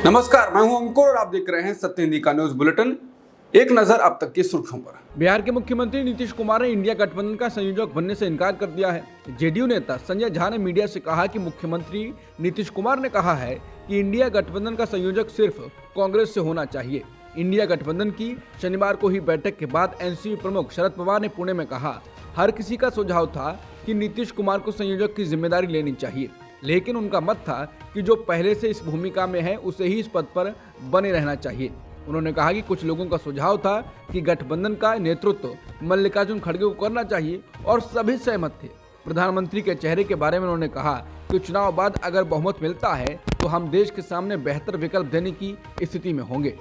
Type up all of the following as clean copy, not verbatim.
नमस्कार, मैं हूं अंकुर और आप देख रहे हैं सत्य हिंदी का न्यूज बुलेटिन। एक नजर अब तक की सुर्खियों पर। बिहार के मुख्यमंत्री नीतीश कुमार ने इंडिया गठबंधन का संयोजक बनने से इनकार कर दिया है। जेडीयू नेता संजय झा ने मीडिया से कहा कि मुख्यमंत्री नीतीश कुमार ने कहा है कि इंडिया गठबंधन का संयोजक सिर्फ कांग्रेस से होना चाहिए। इंडिया गठबंधन की शनिवार को ही बैठक के बाद एनसीपी प्रमुख शरद पवार ने पुणे में कहा, हर किसी का सुझाव था कि नीतीश कुमार को संयोजक की जिम्मेदारी लेनी चाहिए, लेकिन उनका मत था कि जो पहले से इस भूमिका में है उसे ही इस पद पर बने रहना चाहिए। उन्होंने कहा कि कुछ लोगों का सुझाव था कि गठबंधन का नेतृत्व मल्लिकार्जुन खड़गे को करना चाहिए और सभी सहमत थे। प्रधानमंत्री के चेहरे के बारे में उन्होंने कहा कि चुनाव बाद अगर बहुमत मिलता है तो हम देश के सामने बेहतर विकल्प देने की स्थिति में होंगे।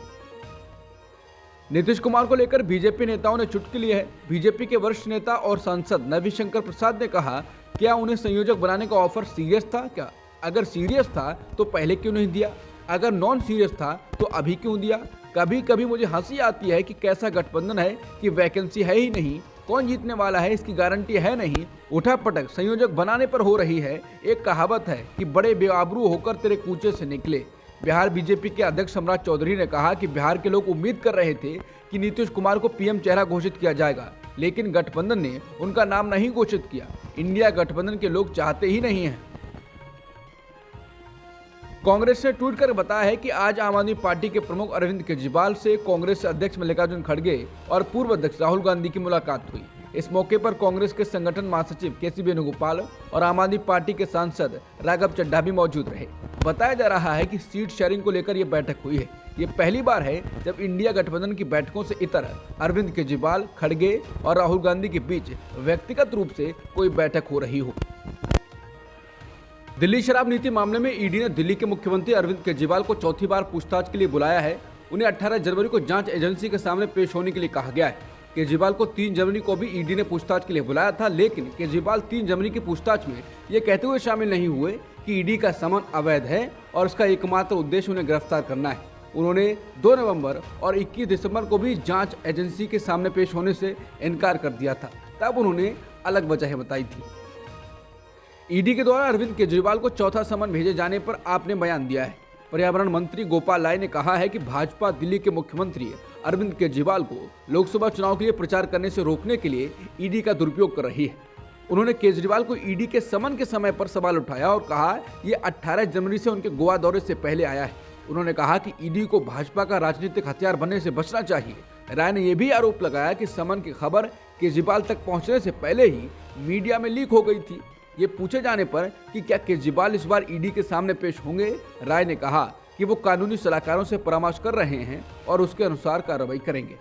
नीतीश कुमार को लेकर बीजेपी नेताओं ने चुटकी ली है। बीजेपी के वरिष्ठ नेता और सांसद रविशंकर प्रसाद ने कहा, क्या उन्हें संयोजक बनाने का ऑफर सीरियस था क्या? अगर सीरियस था तो पहले क्यों नहीं दिया? अगर नॉन सीरियस था तो अभी क्यों दिया? कभी कभी मुझे हंसी आती है कि कैसा गठबंधन है कि वैकेंसी है ही नहीं, कौन जीतने वाला है इसकी गारंटी है नहीं, उठापटक संयोजक बनाने पर हो रही है। एक कहावत है कि बड़े बेआबरू होकर तेरे कूचे से निकले। बिहार बीजेपी के अध्यक्ष सम्राट चौधरी ने कहा कि बिहार के लोग उम्मीद कर रहे थे कि नीतीश कुमार को पीएम चेहरा घोषित किया जाएगा, लेकिन गठबंधन ने उनका नाम नहीं घोषित किया। इंडिया गठबंधन के लोग चाहते ही नहीं हैं। कांग्रेस ने ट्वीट कर बताया है कि आज आम आदमी पार्टी के प्रमुख अरविंद केजरीवाल से कांग्रेस अध्यक्ष मल्लिकार्जुन खड़गे और पूर्व अध्यक्ष राहुल गांधी की मुलाकात हुई। इस मौके पर कांग्रेस के संगठन महासचिव केसी वेणुगोपाल और आम आदमी पार्टी के सांसद राघव चड्ढा भी मौजूद रहे। बताया जा रहा है कि सीट शेयरिंग को लेकर यह बैठक हुई है। ये पहली बार है जब इंडिया गठबंधन की बैठकों से इतर अरविंद केजरीवाल, खड़गे और राहुल गांधी के बीच व्यक्तिगत रूप से कोई बैठक हो रही हो। दिल्ली शराब नीति मामले में ईडी ने दिल्ली के मुख्यमंत्री अरविंद केजरीवाल को चौथी बार पूछताछ के लिए बुलाया है। उन्हें 18 जनवरी को जांच एजेंसी के सामने पेश होने के लिए कहा गया है। केजरीवाल को 3 जनवरी को भी ईडी ने पूछताछ के लिए बुलाया था, लेकिन केजरीवाल 3 जनवरी की पूछताछ में ये कहते हुए शामिल नहीं हुए कि ईडी का समन अवैध है और उसका एकमात्र उद्देश्य उन्हें गिरफ्तार करना है। उन्होंने 2 नवंबर और 21 दिसंबर को भी जांच एजेंसी के सामने पेश होने से इनकार कर दिया था। तब उन्होंने अलग वजह बताई थी। ईडी के द्वारा अरविंद केजरीवाल को चौथा समन भेजे जाने पर आपने बयान दिया है। पर्यावरण मंत्री गोपाल राय ने कहा है कि भाजपा दिल्ली के मुख्यमंत्री अरविंद केजरीवाल को लोकसभा चुनाव के लिए प्रचार करने से रोकने के लिए ईडी का दुरुपयोग कर रही है। उन्होंने केजरीवाल को ईडी के समन के समय पर सवाल उठाया और कहा ये 18 जनवरी से उनके गोवा दौरे से पहले आया है। उन्होंने कहा कि ईडी को भाजपा का राजनीतिक हथियार बनने से बचना चाहिए। राय ने यह भी आरोप लगाया कि समन की खबर केजरीवाल तक पहुंचने से पहले ही मीडिया में लीक हो गई थी। ये पूछे जाने पर कि क्या केजरीवाल इस बार ईडी के सामने पेश होंगे, राय ने कहा कि वो कानूनी सलाहकारों से परामर्श कर रहे हैं और उसके अनुसार कार्रवाई करेंगे।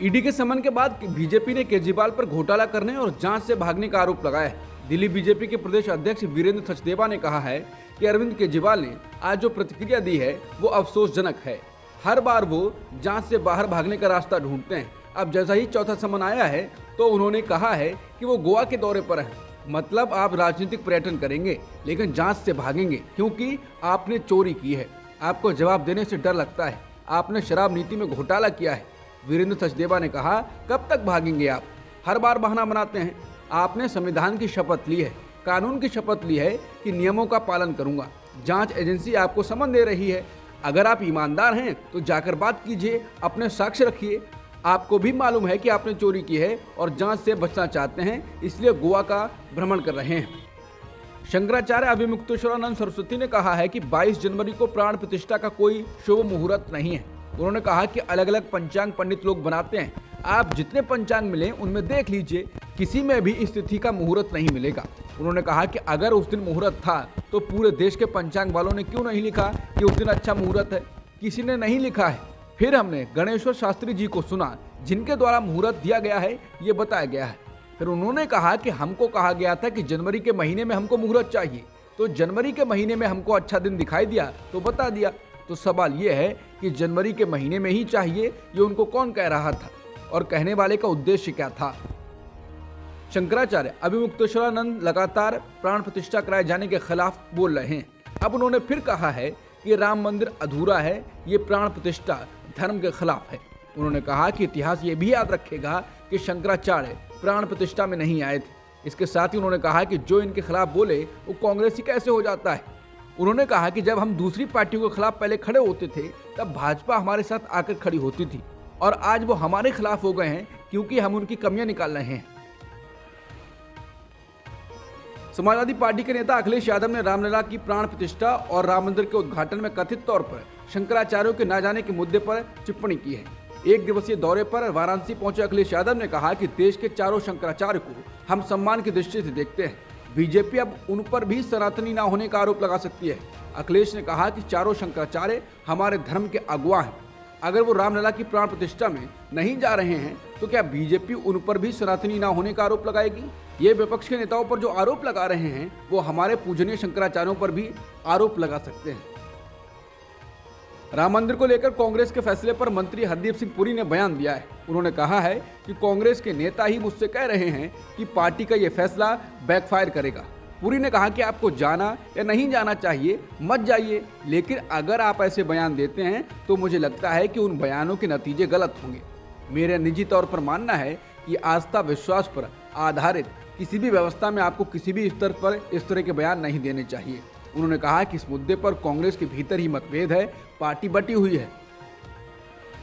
ईडी के समन के बाद बीजेपी ने केजरीवाल पर घोटाला करने और जांच से भागने का आरोप लगाया है। दिल्ली बीजेपी के प्रदेश अध्यक्ष वीरेंद्र सचदेवा ने कहा है कि अरविंद केजरीवाल ने आज जो प्रतिक्रिया दी है वो अफसोसजनक है। हर बार वो जांच से बाहर भागने का रास्ता ढूंढते हैं। अब जैसा ही चौथा समन आया है तो उन्होंने कहा है कि वो गोवा के दौरे पर हैं। मतलब आप राजनीतिक पर्यटन करेंगे लेकिन जांच से भागेंगे क्योंकि आपने चोरी की है। आपको जवाब देने से डर लगता है। आपने शराब नीति में घोटाला किया है। वीरेंद्र सचदेवा ने कहा, कब तक भागेंगे आप? हर बार बहाना बनाते हैं। आपने संविधान की शपथ ली है, कानून की शपथ ली है कि नियमों का पालन करूंगा। जांच एजेंसी आपको समन दे रही है। अगर आप ईमानदार हैं तो जाकर बात कीजिए, अपने साक्ष्य रखिए। आपको भी मालूम है कि आपने चोरी की है और जांच से बचना चाहते हैं, इसलिए गोवा का भ्रमण कर रहे हैं। शंकराचार्य अभिमुक्तेश्वरानंद सरस्वती ने कहा है कि 22 जनवरी को प्राण प्रतिष्ठा का कोई शुभ मुहूर्त नहीं है। उन्होंने कहा कि अलग अलग पंचांग पंडित लोग बनाते हैं। आप जितने पंचांग मिले उनमें देख लीजिए, किसी में भी इस तिथि का मुहूर्त नहीं मिलेगा। उन्होंने कहा कि अगर उस दिन मुहूर्त था तो पूरे देश के पंचांग वालों ने क्यों नहीं लिखा कि उस दिन अच्छा मुहूर्त है? किसी ने नहीं लिखा है। फिर हमने गणेश्वर शास्त्री जी को सुना, जिनके द्वारा मुहूर्त दिया गया है ये बताया गया है। फिर उन्होंने कहा कि हमको कहा गया था कि जनवरी के महीने में हमको मुहूर्त चाहिए, तो जनवरी के महीने में हमको अच्छा दिन दिखाई दिया तो बता दिया। तो सवाल ये है कि जनवरी के महीने में ही चाहिए, ये उनको कौन कह रहा था और कहने वाले का उद्देश्य क्या था? शंकराचार्य अभिमुक्तेश्वरानंद लगातार प्राण प्रतिष्ठा कराए जाने के खिलाफ बोल रहे हैं। अब उन्होंने फिर कहा है कि राम मंदिर अधूरा है, ये प्राण प्रतिष्ठा धर्म के खिलाफ है। उन्होंने कहा कि इतिहास ये भी याद रखेगा कि शंकराचार्य प्राण प्रतिष्ठा में नहीं आए थे। इसके साथ ही उन्होंने कहा कि जो इनके खिलाफ बोले वो कांग्रेसी कैसे हो जाता है। उन्होंने कहा कि जब हम दूसरी पार्टियों के खिलाफ पहले खड़े होते थे तब भाजपा हमारे साथ आकर खड़ी होती थी और आज वो हमारे खिलाफ हो गए हैं क्योंकि हम उनकी कमियां निकाल रहे हैं। समाजवादी पार्टी के नेता अखिलेश यादव ने रामलला की प्राण प्रतिष्ठा और राम मंदिर के उद्घाटन में कथित तौर पर शंकराचार्यों के न जाने के मुद्दे पर टिप्पणी की है। एक दिवसीय दौरे पर वाराणसी पहुंचे अखिलेश यादव ने कहा कि देश के चारों शंकराचार्य को हम सम्मान की दृष्टि से देखते हैं। बीजेपी अब उन पर भी सनातनी न होने का आरोप लगा सकती है। अखिलेश ने कहा कि चारों शंकराचार्य हमारे धर्म के अगुवा हैं। अगर वो रामलला की प्राण प्रतिष्ठा में नहीं जा रहे हैं तो क्या बीजेपी उन पर भी सनातनी न होने का आरोप लगाएगी? ये विपक्ष के नेताओं पर जो आरोप लगा रहे हैं वो हमारे पूजनीय शंकराचार्यों पर भी आरोप लगा सकते हैं। राम मंदिर को लेकर कांग्रेस के फैसले पर मंत्री हरदीप सिंह पुरी ने बयान दिया है। उन्होंने कहा है कि कांग्रेस के नेता ही मुझसे कह रहे हैं कि पार्टी का ये फैसला बैकफायर करेगा। पुरी ने कहा कि आपको जाना या नहीं जाना चाहिए, मत जाइए, लेकिन अगर आप ऐसे बयान देते हैं तो मुझे लगता है कि उन बयानों के नतीजे गलत होंगे। मेरा निजी तौर पर मानना है कि आस्था विश्वास पर आधारित किसी भी व्यवस्था में आपको किसी भी स्तर पर इस तरह के बयान नहीं देने चाहिए। उन्होंने कहा कि इस मुद्दे पर कांग्रेस के भीतर ही मतभेद है, पार्टी बटी हुई है।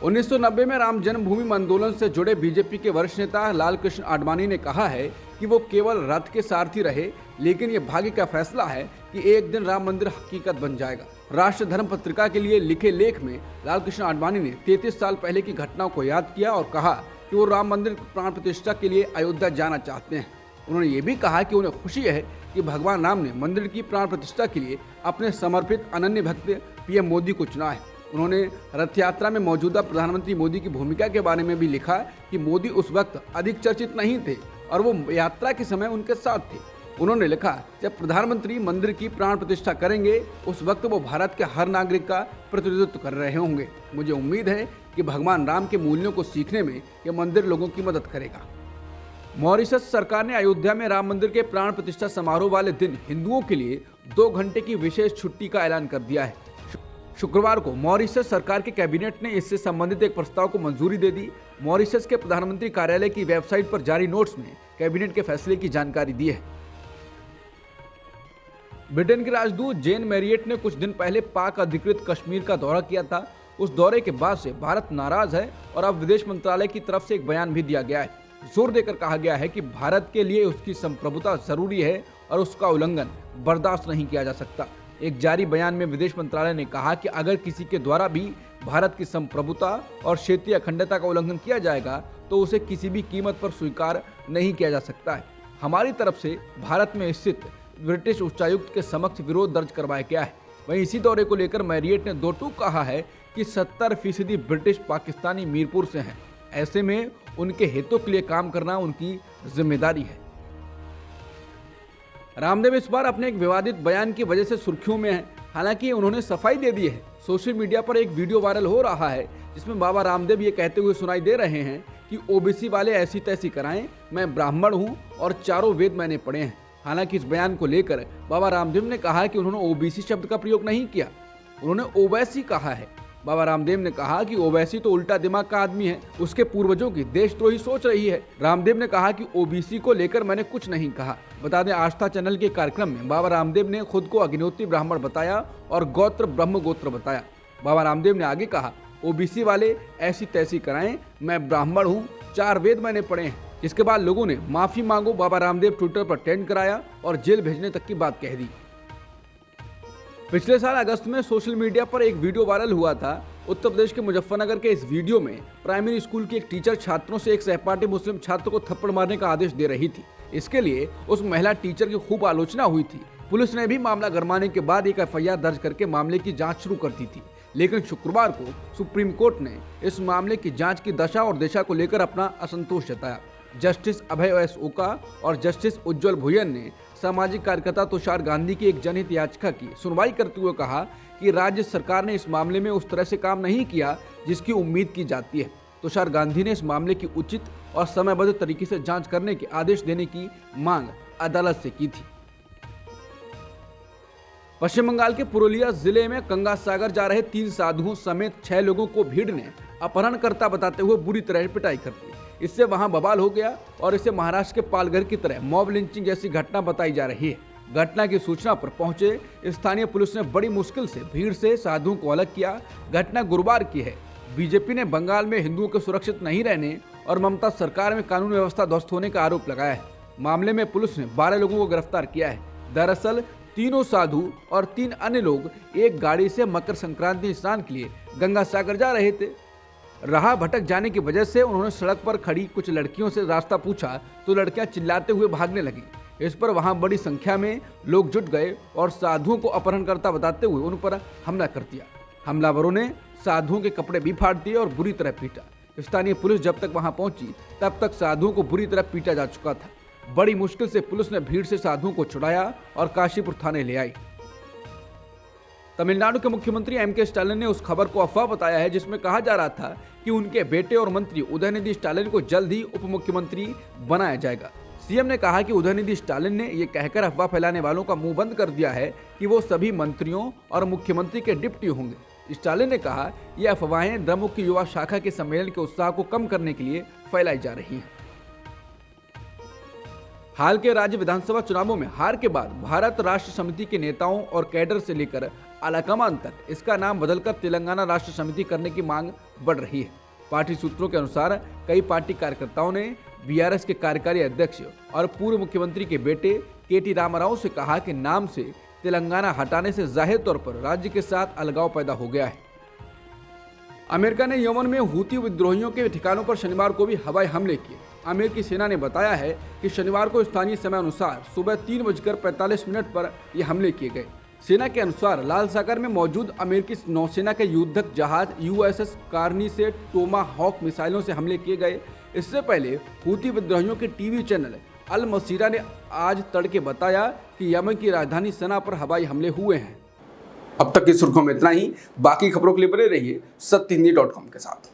1990 में राम जन्मभूमि आंदोलन से जुड़े बीजेपी के वरिष्ठ नेता लालकृष्ण आडवाणी ने कहा है कि वो केवल रथ के सारथी रहे, लेकिन ये भाग्य का फैसला है कि एक दिन राम मंदिर हकीकत बन जाएगा। राष्ट्र धर्म पत्रिका के लिए लिखे लेख में लालकृष्ण आडवाणी ने 33 साल पहले की घटनाओं को याद किया और कहा कि वो राम मंदिर प्राण प्रतिष्ठा के लिए अयोध्या जाना चाहते हैं। उन्होंने ये भी कहा कि उन्हें खुशी है कि भगवान राम ने मंदिर की प्राण प्रतिष्ठा के लिए अपने समर्पित अनन्य भक्त पीएम मोदी को चुना है। उन्होंने रथ यात्रा में मौजूदा प्रधानमंत्री मोदी की भूमिका के बारे में भी लिखा कि मोदी उस वक्त अधिक चर्चित नहीं थे और वो यात्रा के समय उनके साथ थे। उन्होंने लिखा, जब प्रधानमंत्री मंदिर की प्राण प्रतिष्ठा करेंगे उस वक्त वो भारत के हर नागरिक का प्रतिनिधित्व कर रहे होंगे। मुझे उम्मीद है कि भगवान राम के मूल्यों को सीखने में यह मंदिर लोगों की मदद करेगा। मॉरिशस सरकार ने अयोध्या में राम मंदिर के प्राण प्रतिष्ठा समारोह वाले दिन हिंदुओं के लिए 2 घंटे की विशेष छुट्टी का ऐलान कर दिया है। शुक्रवार को मॉरिशस सरकार के कैबिनेट ने इससे संबंधित एक प्रस्ताव को मंजूरी दे दी। मॉरिशस के प्रधानमंत्री कार्यालय की वेबसाइट पर जारी नोट्स में कैबिनेट के फैसले की जानकारी दी है। ब्रिटेन के राजदूत जेन मैरियट ने कुछ दिन पहले पाक अधिकृत कश्मीर का दौरा किया था। उस दौरे के बाद से भारत नाराज है और अब विदेश मंत्रालय की तरफ से एक बयान भी दिया गया है। जोर देकर कहा गया है कि भारत के लिए उसकी संप्रभुता जरूरी है और उसका उल्लंघन बर्दाश्त नहीं किया जा सकता। एक जारी बयान में विदेश मंत्रालय ने कहा कि अगर किसी के द्वारा भी भारत की संप्रभुता और क्षेत्रीय अखंडता का उल्लंघन किया जाएगा तो उसे किसी भी कीमत पर स्वीकार नहीं किया जा सकता है। हमारी तरफ से भारत में स्थित ब्रिटिश उच्चायुक्त के समक्ष विरोध दर्ज करवाया गया है। वहीं इसी दौरे को लेकर मैरियट ने 2 टूक कहा है कि 70% ब्रिटिश पाकिस्तानी मीरपुर से हैं। ऐसे में उनके हितों के लिए काम करना उनकी जिम्मेदारी है। रामदेव इस बार अपने एक विवादित बयान की वजह से सुर्खियों में हैं। हालांकि उन्होंने सफाई दे दी है। सोशल मीडिया पर एक वीडियो वायरल हो रहा है जिसमें बाबा रामदेव ये कहते हुए सुनाई दे रहे हैं कि ओबीसी वाले ऐसी तैसी कराएं, मैं ब्राह्मण हूं और चारों वेद मैंने पढ़े हैं। हालांकि इस बयान को लेकर बाबा रामदेव ने कहा कि उन्होंने ओबीसी शब्द का प्रयोग नहीं किया, उन्होंने ओवैसी कहा है। बाबा रामदेव ने कहा कि ओवैसी तो उल्टा दिमाग का आदमी है, उसके पूर्वजों की देशद्रोही सोच रही है। रामदेव ने कहा कि ओबीसी को लेकर मैंने कुछ नहीं कहा। बता दें, आस्था चैनल के कार्यक्रम में बाबा रामदेव ने खुद को अग्निहोत्री ब्राह्मण बताया और गोत्र ब्रह्म गोत्र बताया। बाबा रामदेव ने आगे कहा, ओबीसी वाले ऐसी तैसी कराएं, मैं ब्राह्मण हूँ, 4 वेद मैंने पढ़े हैं। इसके बाद लोगों ने माफी मांगो बाबा रामदेव ट्विटर पर ट्रेंड कराया और जेल भेजने तक की बात कह दी। पिछले साल अगस्त में सोशल मीडिया पर एक वीडियो वायरल हुआ था। उत्तर प्रदेश के मुजफ्फरनगर के इस वीडियो में प्राइमरी स्कूल की एक टीचर छात्रों से एक सहपाठी मुस्लिम छात्र को थप्पड़ मारने का आदेश दे रही थी। इसके लिए उस महिला टीचर की खूब आलोचना हुई थी। पुलिस ने भी मामला गरमाने के बाद एक एफआईआर दर्ज करके मामले की जांच शुरू कर दी थी। लेकिन शुक्रवार को सुप्रीम कोर्ट ने इस मामले की जांच की दशा और दिशा को लेकर अपना असंतोष जताया। जस्टिस अभय एस ओका और जस्टिस उज्जवल भुयन ने सामाजिक कार्यकर्ता तुषार गांधी की एक जनहित याचिका की सुनवाई करते हुए कहा कि राज्य सरकार ने इस मामले में उस तरह से काम नहीं किया जिसकी उम्मीद की जाती है। तुषार गांधी ने इस मामले की उचित और समयबद्ध तरीके से जांच करने के आदेश देने की मांग अदालत से की थी। पश्चिम बंगाल के पुरुलिया जिले में गंगा सागर जा रहे 3 साधुओं समेत 6 लोगों को भीड़ ने अपहरणकर्ता बताते हुए बुरी तरह पिटाई कर दी। इससे वहां बवाल हो गया और इसे महाराष्ट्र के पालघर की तरह मॉब लिंचिंग जैसी घटना बताई जा रही है। घटना की सूचना पर पहुंचे स्थानीय पुलिस ने बड़ी मुश्किल से भीड़ से साधुओं को अलग किया। घटना गुरुवार की है। बीजेपी ने बंगाल में हिंदुओं के सुरक्षित नहीं रहने और ममता सरकार में कानून व्यवस्था ध्वस्त होने का आरोप लगाया है। मामले में पुलिस ने 12 लोगों को गिरफ्तार किया है। दरअसल तीनों साधु और 3 अन्य लोग एक गाड़ी से मकर संक्रांति स्नान के लिए गंगा सागर जा रहे थे। राह भटक जाने की वजह से उन्होंने सड़क पर खड़ी कुछ लड़कियों से रास्ता पूछा तो लड़कियां चिल्लाते हुए भागने लगी। इस पर वहां बड़ी संख्या में लोग जुट गए और साधुओं को अपहरणकर्ता बताते हुए उन पर हमला कर दिया। हमलावरों ने साधुओं के कपड़े भी फाड़ दिए और बुरी तरह पीटा। स्थानीय पुलिस जब तक वहां पहुंची तब तक साधुओं को बुरी तरह पीटा जा चुका था। बड़ी मुश्किल से पुलिस ने भीड़ से साधुओं को छुड़ाया और काशीपुर थाने ले आई। तमिलनाडु के मुख्यमंत्री एम.के. स्टालिन ने उस खबर को अफवाह बताया है जिसमें कहा जा रहा था कि उनके बेटे और मंत्री उदयनिधि स्टालिन को जल्द ही उप मुख्यमंत्री बनाया जाएगा। सीएम ने कहा कि उदयनिधि स्टालिन ने यह कहकर अफवाह फैलाने वालों का मुंह बंद कर दिया है कि वो सभी मंत्रियों और मुख्यमंत्री के डिप्टी होंगे। स्टालिन ने कहा ये अफवाहें द्रमुक की युवा शाखा के सम्मेलन के उत्साह को कम करने के लिए फैलाई जा रही हैं। हाल के राज्य विधानसभा चुनावों में हार के बाद भारत राष्ट्र समिति के नेताओं और कैडर से लेकर आलाकमान तक इसका नाम बदलकर तेलंगाना राष्ट्र समिति करने की मांग बढ़ रही है। पार्टी सूत्रों के अनुसार कई पार्टी कार्यकर्ताओं ने बीआरएस के कार्यकारी अध्यक्ष और पूर्व मुख्यमंत्री के बेटे के.टी. रामाराव से कहा कि नाम से तेलंगाना हटाने से जाहिर तौर पर राज्य के साथ अलगाव पैदा हो गया है। अमेरिका ने यमन में हूती विद्रोहियों के ठिकानों पर शनिवार को भी हवाई हमले किए। अमेरिकी सेना ने बताया है कि शनिवार को स्थानीय समय अनुसार सुबह 3:45 पर यह हमले किए गए। सेना के अनुसार लाल सागर में मौजूद अमेरिकी नौसेना के युद्धक जहाज USS कार्नी से टोमाहॉक मिसाइलों से हमले किए गए। इससे पहले हूती विद्रोहियों के टीवी चैनल अल मसीरा ने आज तड़के बताया कि यमन की राजधानी सना पर हवाई हमले हुए हैं। अब तक की सुर्खियों में इतना ही। बाकी खबरों के लिए बने रहिए सत्यहिंदी.com के साथ।